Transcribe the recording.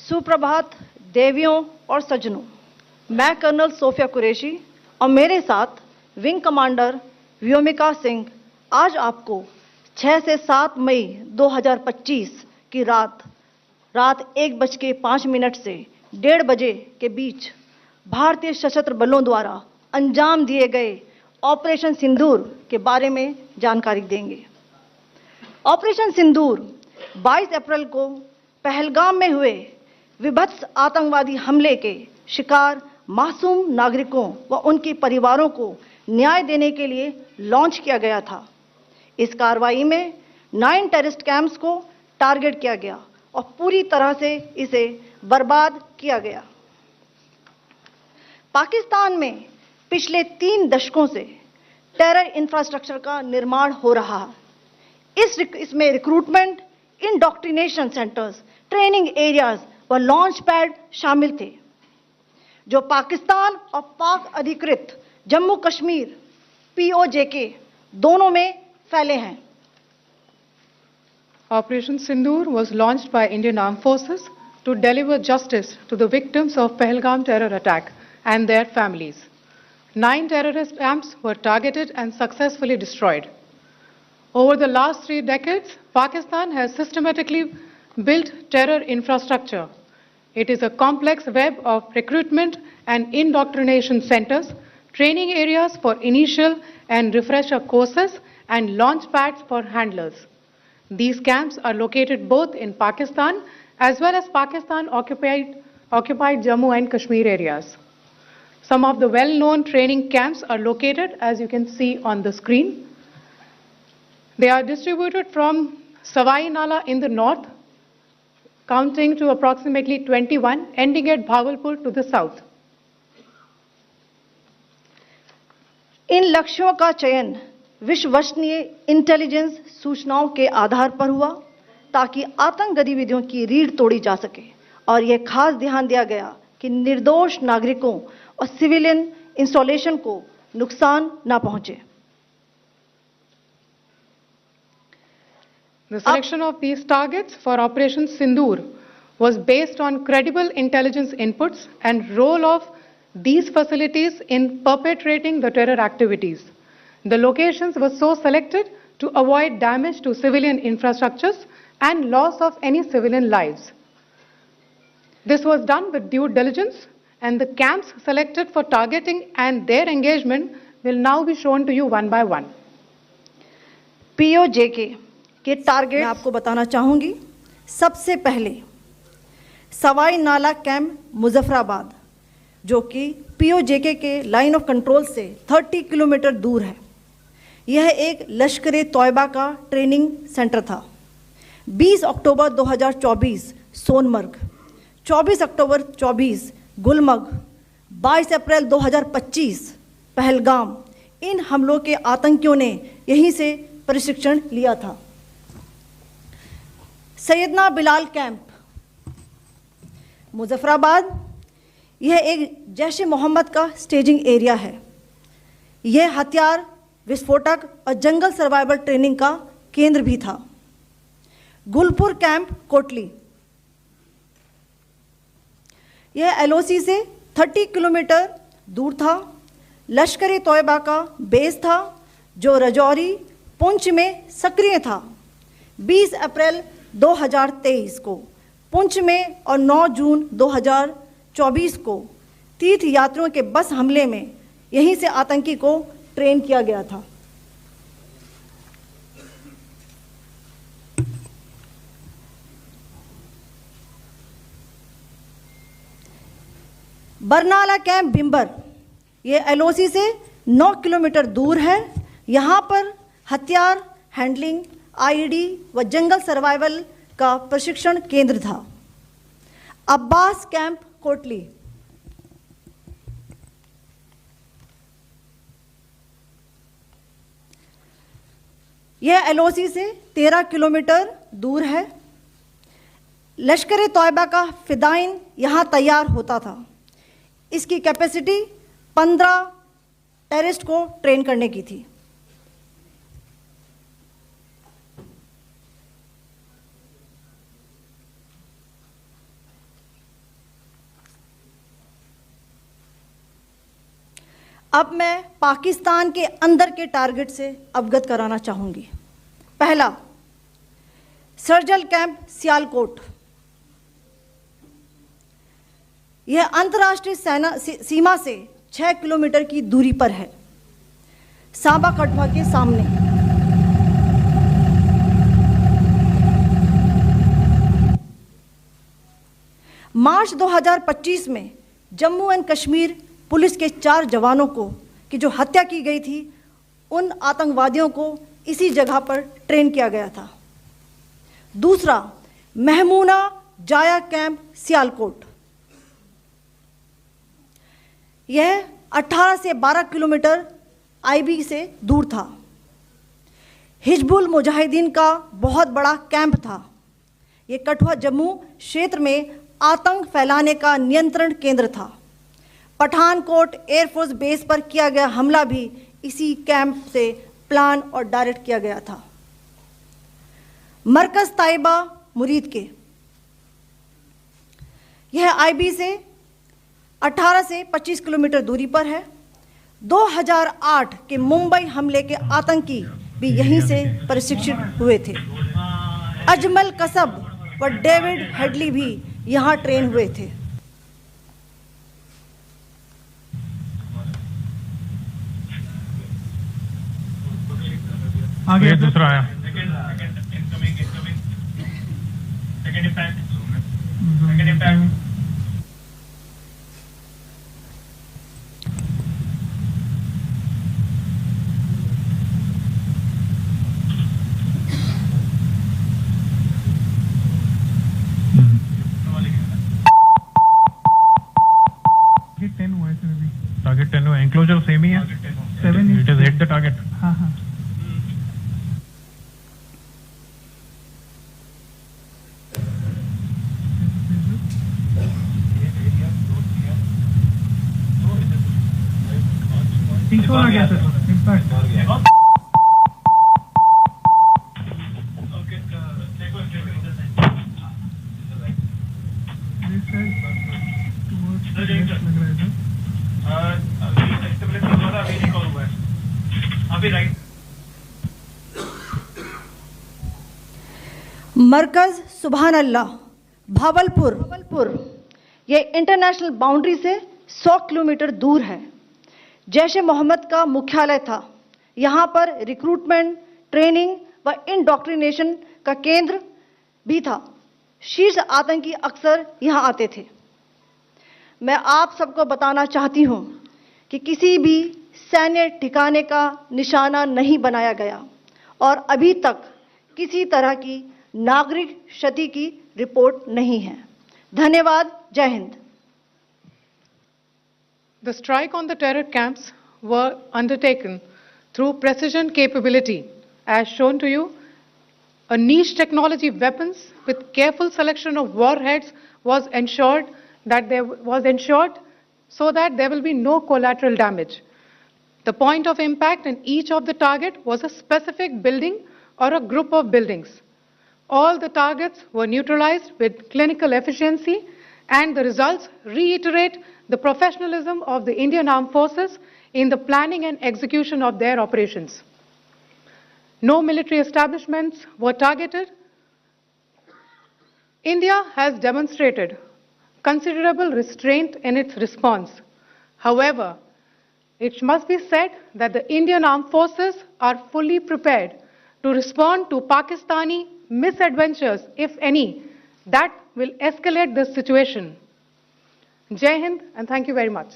सुप्रभात देवियों और सज्जनों, मैं कर्नल सोफिया कुरैशी और मेरे साथ विंग कमांडर व्योमिका सिंह आज आपको 6 से 7 मई 2025 की रात 1:05 से 1:30 बजे के बीच भारतीय सशस्त्र बलों द्वारा अंजाम दिए गए ऑपरेशन सिंदूर के बारे में जानकारी देंगे। ऑपरेशन सिंदूर 22 अप्रैल को पहलगाम में हुए विभत्स आतंकवादी हमले के शिकार मासूम नागरिकों व उनके परिवारों को न्याय देने के लिए लॉन्च किया गया था। इस कार्रवाई में 9 टेररिस्ट कैंप्स को टारगेट किया गया और पूरी तरह से इसे बर्बाद किया गया। पाकिस्तान में पिछले 3 दशकों से टेरर इंफ्रास्ट्रक्चर का निर्माण हो रहा है। इसमें recruitment, indoctrination centres, training areas व लॉन्च पैड शामिल थे, जो पाकिस्तान और पाक अधिकृत जम्मू कश्मीर POJK दोनों में फैले हैं। Operation Sindoor was launched by Indian Armed Forces to deliver justice to the victims of Pahalgam terror attack and their families. 9 terrorist camps were targeted and successfully destroyed. Over the last 3 decades, Pakistan has systematically built terror infrastructure. It is a complex web of recruitment and indoctrination centers, training areas for initial and refresher courses, and launch pads for handlers. These camps are located both in Pakistan as well as Pakistan-occupied Jammu and Kashmir areas. Some of the well-known training camps are located, as you can see on the screen. They are distributed from Savai Nala in the north, counting to approximately 21, ending at Bhagalpur to the south. इन लक्ष्यों का चयन विश्वसनीय intelligence सूचनाओं के आधार पर हुआ ताकि आतंक गतिविधियों की रीढ़ तोड़ी जा सके, और यह खास ध्यान दिया गया कि निर्दोष नागरिकों और सिविलियन इंस्टॉलेशन को नुकसान न पहुंचे। The selection of these targets for Operation Sindoor was based on credible intelligence inputs and role of these facilities in perpetrating the terror activities. The locations were so selected to avoid damage to civilian infrastructures and loss of any civilian lives. This was done with due diligence, and the camps selected for targeting and their engagement will now be shown to you one by one. POJK के target मैं आपको बताना चाहूंगी। सबसे पहले सवाई नाला camp Muzaffarabad, जो कि POJK के लाइन ऑफ कंट्रोल से 30 किलोमीटर दूर है। यह एक लश्कर तौयबा का ट्रेनिंग सेंटर था। 20 अक्टूबर 2024 सोनमर्ग, 24 अक्टूबर 24 गुलमर्ग, 22 अप्रैल 2025 पहलगाम, इन हमलों के आतंकियों ने यहीं से प्रशिक्षण लिया था। सैयदना बिलाल कैंप मुजफ्फराबाद, यह एक जैश ए मोहम्मद का स्टेजिंग एरिया है। यह हथियार, विस्फोटक और जंगल सर्वाइवल ट्रेनिंग का केंद्र भी था। गुलपुर कैंप कोटली, यह LOC से 30 किलोमीटर दूर था। लश्कर तौयबा का बेस था, जो रजौरी, पुंछ में सक्रिय था। 20 अप्रैल 2023 को पुंछ में और 9 जून 2024 को तीर्थ यात्रियों के बस हमले में यहीं से आतंकी को ट्रेन किया गया था। बरनाला कैंप भिंबर, ये LOC से 9 किलोमीटर दूर है। यहाँ पर हथियार, हैंडलिंग, IED व जंगल सर्वाइवल का प्रशिक्षण केंद्र था। अब्बास कैंप कोटली, यह LOC से 13 किलोमीटर दूर है। लश्कर तौयबा का फिदाइन यहाँ तैयार होता था। इसकी कैपेसिटी 15 टेररिस्ट को ट्रेन करने की थी। अब मैं पाकिस्तान के अंदर के टारगेट से अवगत कराना चाहूँगी। पहला, सर्जिकल कैंप सियालकोट। यह अंतर्राष्ट्रीय सीमा से 6 किलोमीटर की दूरी पर है, सांबा कठुआ के सामने। मार्च 2025 में जम्मू एंड कश्मीर पुलिस के 4 जवानों को की जो हत्या की गई थी, उन आतंकवादियों को इसी जगह पर ट्रेन किया गया था। दूसरा, महमूना जाया कैंप सियालकोट। यह 18 से 12 किलोमीटर आईबी से दूर था। हिजबुल मुजाहिदीन का बहुत बड़ा कैंप था। ये कठुआ जम्मू क्षेत्र में आतंक फैलाने का नियंत्रण केंद्र था। पठानकोट एयरफोर्स बेस पर किया गया हमला भी इसी कैंप से प्लान और डायरेक्ट किया गया था। मरकज ताइबा मुरीद के, यह आईबी से 18 से 25 किलोमीटर दूरी पर है। 2008 के मुंबई हमले के आतंकी भी यहीं से प्रशिक्षित हुए थे। अजमल कसब व डेविड हेडली भी यहाँ ट्रेन हुए थे। आगे दूसरा आया। टारगेट 10 हुआ, एंक्लोजर सेम ही है। 7 it is hit the target. हाँ हाँ। आ गया सर, इम्पैक्ट। मरकज सुभान अल्लाह भावलपुर, यह इंटरनेशनल बाउंड्री से 100 किलोमीटर दूर है। जैश ए मोहम्मद का मुख्यालय था। यहाँ पर रिक्रूटमेंट, ट्रेनिंग व इंडॉक्ट्रिनेशन का केंद्र भी था। शीर्ष आतंकी अक्सर यहाँ आते थे। मैं आप सबको बताना चाहती हूँ कि किसी भी सैन्य ठिकाने का निशाना नहीं बनाया गया और अभी तक किसी तरह की नागरिक क्षति की रिपोर्ट नहीं है। धन्यवाद। जय Hind. The strike on the terror camps were undertaken through precision capability, as shown to you. A niche technology weapons with careful selection of warheads was ensured so that there will be no collateral damage. The point of impact in each of the target was a specific building or a group of buildings. All the targets were neutralized with clinical efficiency, and the results reiterate the professionalism of the Indian Armed Forces in the planning and execution of their operations. No military establishments were targeted. India has demonstrated considerable restraint in its response. However, it must be said that the Indian Armed Forces are fully prepared to respond to Pakistani misadventures, if any, that will escalate this situation. Jai Hind, and thank you very much.